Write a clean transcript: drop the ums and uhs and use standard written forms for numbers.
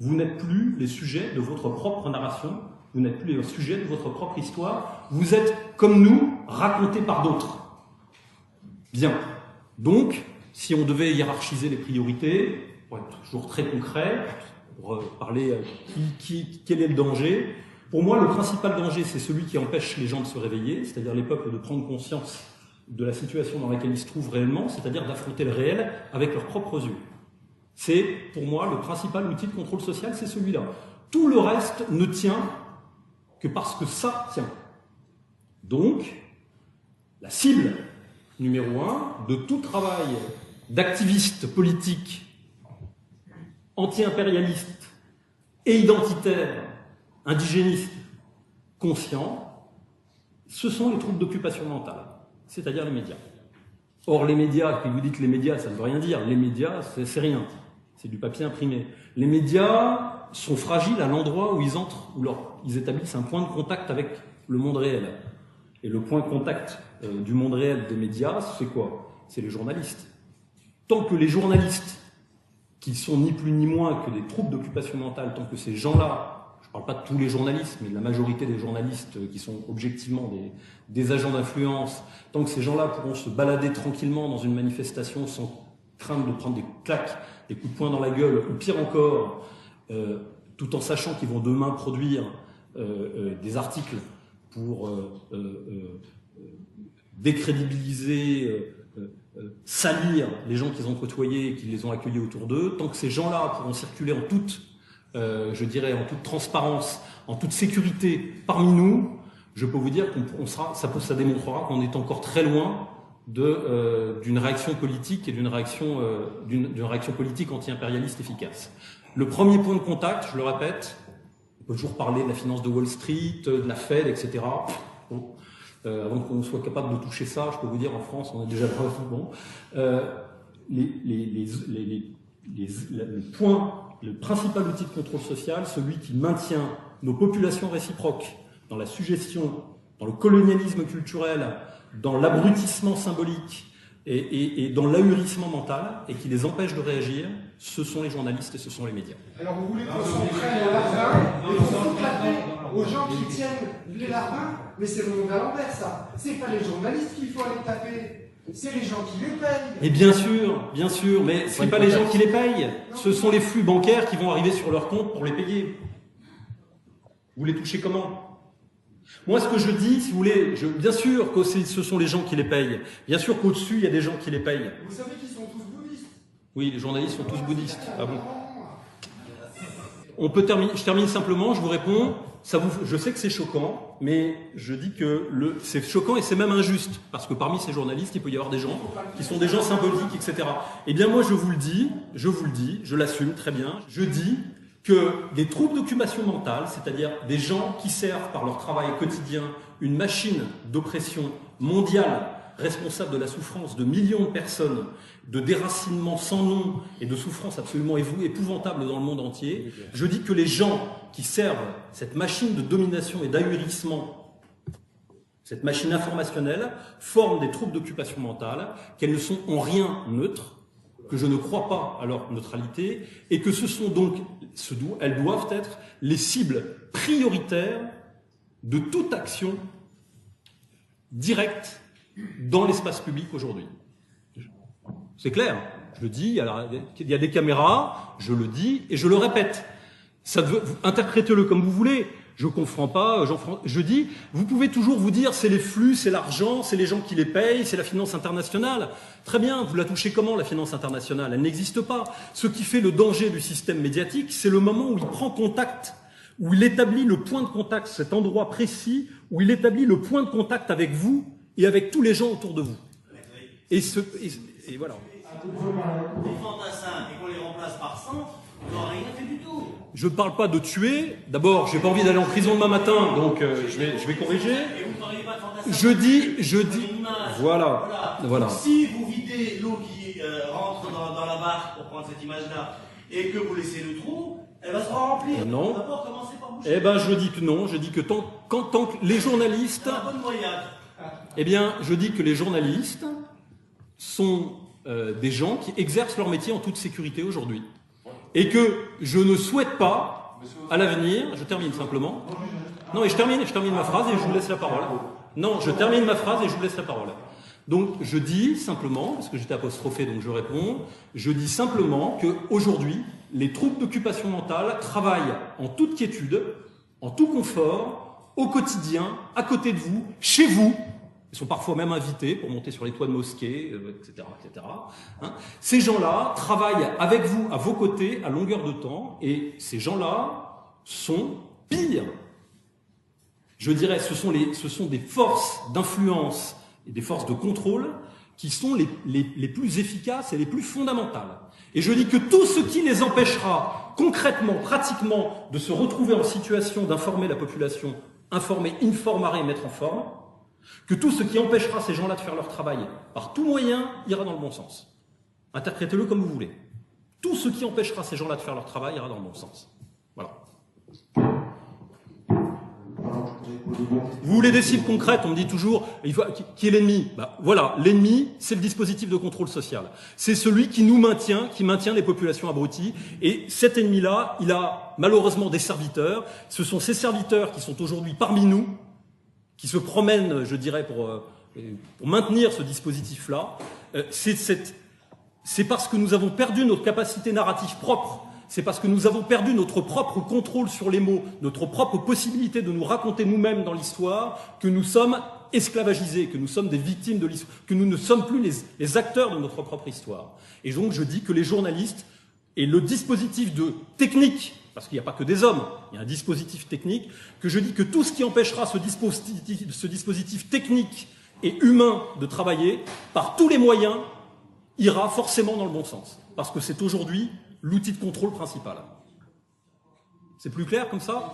Vous n'êtes plus les sujets de votre propre narration, vous n'êtes plus les sujets de votre propre histoire, vous êtes, comme nous, racontés par d'autres. Bien. Donc, si on devait hiérarchiser les priorités, pour être toujours très concret, pour parler quel est le danger, pour moi, le principal danger, c'est celui qui empêche les gens de se réveiller, c'est-à-dire les peuples de prendre conscience de la situation dans laquelle ils se trouvent réellement, c'est-à-dire d'affronter le réel avec leurs propres yeux. C'est, pour moi, le principal outil de contrôle social, c'est celui-là. Tout le reste ne tient que parce que ça tient. Donc, la cible numéro 1 de tout travail d'activistes politiques anti-impérialistes et identitaires, indigénistes, conscients, ce sont les troubles d'occupation mentale, c'est-à-dire les médias. Or, les médias, quand vous dites les médias, ça ne veut rien dire. Les médias, c'est rien. C'est du papier imprimé. Les médias sont fragiles à l'endroit où ils entrent, où ils établissent un point de contact avec le monde réel. Et le point de contact du monde réel des médias, c'est quoi? C'est les journalistes. Tant que les journalistes, qui sont ni plus ni moins que des troubles d'occupation mentale, tant que ces gens-là, je ne parle pas de tous les journalistes, mais de la majorité des journalistes qui sont objectivement des agents d'influence, tant que ces gens-là pourront se balader tranquillement dans une manifestation sans crainte de prendre des claques, des coups de poing dans la gueule, ou pire encore, tout en sachant qu'ils vont demain produire des articles pour décrédibiliser, salir les gens qu'ils ont côtoyés et qui les ont accueillis autour d'eux, tant que ces gens-là pourront circuler en toute, je dirais, en toute transparence, en toute sécurité parmi nous, je peux vous dire ça démontrera qu'on est encore très loin d'une réaction politique et d'une réaction politique anti-impérialiste efficace. Le premier point de contact, je le répète, on peut toujours parler de la finance de Wall Street, de la Fed, etc. Bon, avant qu'on soit capable de toucher ça, je peux vous dire, en France, on est déjà pas bon. Le principal outil de contrôle social, celui qui maintient nos populations réciproques dans la suggestion, dans le colonialisme culturel, dans l'abrutissement symbolique et dans l'ahurissement mental, et qui les empêche de réagir, ce sont les journalistes et ce sont les médias. Alors vous voulez qu'on s'en prenne aux larbins et qu'on s'en taper aux gens qui tiennent les larbins, mais c'est le monde à l'envers ça. C'est pas les journalistes qu'il faut aller taper, c'est les gens qui les payent. Et bien sûr, mais c'est pas les gens qui les payent, ce sont les flux bancaires qui vont arriver sur leur compte pour les payer. Vous les touchez comment ? Moi, ce que je dis, si vous voulez, bien sûr que ce sont les gens qui les payent. Bien sûr qu'au-dessus, il y a des gens qui les payent. Vous savez qu'ils sont tous bouddhistes. Oui, les journalistes sont tous bouddhistes. Ah bon ? Je termine simplement, je vous réponds. Je sais que c'est choquant, mais je dis que c'est choquant et c'est même injuste. Parce que parmi ces journalistes, il peut y avoir des gens qui sont des gens symboliques, etc. Eh bien, moi, je vous le dis, je l'assume très bien. Je dis que des troubles d'occupation mentale, c'est-à-dire des gens qui servent par leur travail quotidien une machine d'oppression mondiale responsable de la souffrance de millions de personnes, de déracinement sans nom et de souffrance absolument épouvantable dans le monde entier, je dis que les gens qui servent cette machine de domination et d'ahurissement, cette machine informationnelle, forment des troubles d'occupation mentale, qu'elles ne sont en rien neutres, que je ne crois pas à leur neutralité, et que ce sont donc, elles doivent être les cibles prioritaires de toute action directe dans l'espace public aujourd'hui. C'est clair, je le dis, il y a des caméras, je le dis et je le répète. Interprétez-le comme vous voulez. Je ne comprends pas, je dis, vous pouvez toujours vous dire c'est les flux, c'est l'argent, c'est les gens qui les payent, c'est la finance internationale. Très bien, vous la touchez comment la finance internationale? Elle n'existe pas. Ce qui fait le danger du système médiatique, c'est le moment où il prend contact, où il établit le point de contact, cet endroit précis, où il établit le point de contact avec vous et avec tous les gens autour de vous. Et voilà. Des fantassins et qu'on les remplace par 100, on n'aura rien fait du tout. Je ne parle pas de tuer. D'abord, j'ai pas envie d'aller en prison demain matin, donc je vais corriger. Et vous ne parliez pas de fantassins. Je dis. Voilà. Donc, si vous videz l'eau qui rentre dans la barque, pour prendre cette image-là, et que vous laissez le trou, elle va se remplir. Non. D'abord, commencez par boucher. Eh ben, je dis que non. Je dis que tant que les journalistes. C'est la bonne noyade. Eh bien, je dis que les journalistes sont des gens qui exercent leur métier en toute sécurité aujourd'hui. et que je ne souhaite pas, à l'avenir, je termine simplement. Non, et je termine ma phrase et je vous laisse la parole. Non, je termine ma phrase et je vous laisse la parole. Donc, je dis simplement, parce que j'étais apostrophé, donc je réponds, je dis simplement qu'aujourd'hui, les troupes d'occupation mentale travaillent en toute quiétude, en tout confort, au quotidien, à côté de vous, chez vous. Ils sont parfois même invités pour monter sur les toits de mosquées, etc., etc. Hein. Ces gens-là travaillent avec vous, à vos côtés, à longueur de temps, et ces gens-là sont pires. Je dirais, ce sont des forces d'influence et des forces de contrôle qui sont les plus efficaces et les plus fondamentales. Et je dis que tout ce qui les empêchera concrètement, pratiquement, de se retrouver en situation d'informer la population, informer, informare et mettre en forme, que tout ce qui empêchera ces gens-là de faire leur travail par tout moyen ira dans le bon sens. Interprétez-le comme vous voulez. Tout ce qui empêchera ces gens-là de faire leur travail ira dans le bon sens. Voilà. Vous voulez des cibles concrètes, on me dit toujours, qui est l'ennemi? Voilà, l'ennemi, c'est le dispositif de contrôle social. C'est celui qui nous maintient, qui maintient les populations abruties. Et cet ennemi-là, il a malheureusement des serviteurs. Ce sont ces serviteurs qui sont aujourd'hui parmi nous, qui se promènent, je dirais, pour maintenir ce dispositif-là. C'est parce que nous avons perdu notre capacité narrative propre. C'est parce que nous avons perdu notre propre contrôle sur les mots, notre propre possibilité de nous raconter nous-mêmes dans l'histoire, que nous sommes esclavagisés, que nous sommes des victimes de l'histoire, que nous ne sommes plus les acteurs de notre propre histoire. Et donc je dis que les journalistes et le dispositif de technique, parce qu'il n'y a pas que des hommes, il y a un dispositif technique, que je dis que tout ce qui empêchera ce dispositif technique et humain de travailler, par tous les moyens, ira forcément dans le bon sens. Parce que c'est aujourd'hui l'outil de contrôle principal. C'est plus clair comme ça ?